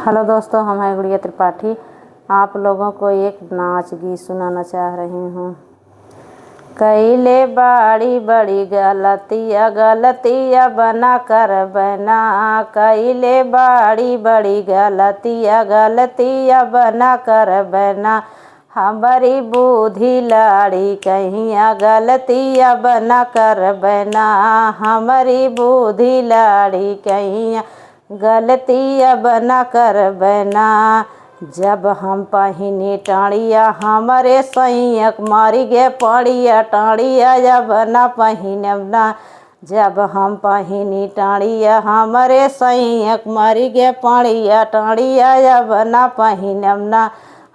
Hello दोस्तों, हम हैं गुड़िया त्रिपाठी। आप लोगों को एक नाच गीत सुनाना चाह रही हूँ। कैले बड़ी बड़ी गलतिया गलतिया बना कर बना, कैले बड़ी बड़ी गलतिया गलतिया बना कर बना, हमारी बुद्धि लाड़ी कहिया गलतिया बना कर बना, हमारी बुद्धि लाड़ी कहिया गलतिया बना कर बना। जब हम पहिनी टाड़िया हमारे सैयक मारी गे पड़िया टाड़िया जब ना पहिनब ना, जब हम पहिनी टाड़िया हमारे सैयक मारी गे पड़िया टाड़िया जब ना पहिनब ना,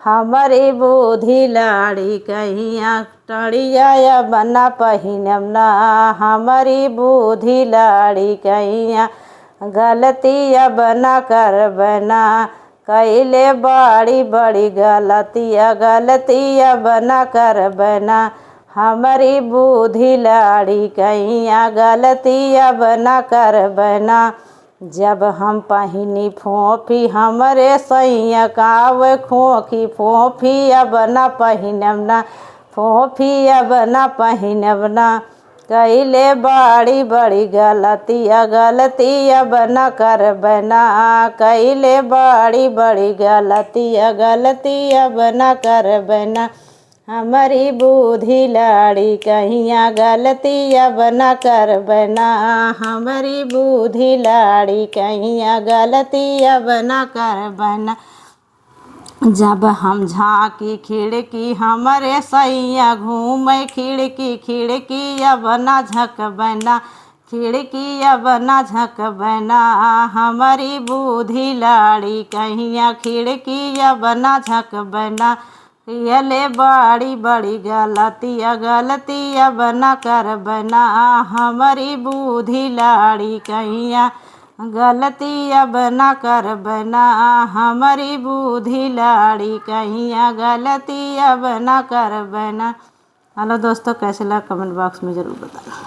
हमारी बुद्धि लाड़ी कहिया टाड़िया जब ना पहिनब ना, हमारी बुद्धि लाड़ी कहिया गलतिया बना कर बना, कैले बड़ी बड़ी गलतिया गलतिया बना कर बना, हमारी बुद्धि लाड़ी कहिया गलतिया बना कर बना। जब हम पहिनी फोफी हमारे सैया कावे खोखी फोफी अब ना पहिनब ना, फोफी अब ना पहिनब ना, कैले बड़ी बड़ी गलतिया गलतिया बना कर बना, कैले बड़ी बड़ी गलतिया गलतिया बना कर बना, हमारी बुद्धि लाड़ी कहिया गलतिया बना कर बना, हमारी बुद्धि लाड़ी कहिया गलतिया बना कर बना। जब हम झाँकी खिड़की हमारे सैया घूमे खिड़की खिड़की अब ना झक बना, खिड़की अब ना झक बना, हमारी बुद्धि लाड़ी कहिया खिड़की अब ना झक बना, कैले बड़ी बड़ी गलतिया गलतिया बना कर बना, हमारी बुद्धि लाड़ी कहिया गलतिया बना कर बना, हमारी बुद्धि लाड़ी कहिया गलतिया बना कर बना। हेलो दोस्तों, कैसे लगा कमेंट बॉक्स में ज़रूर बताना।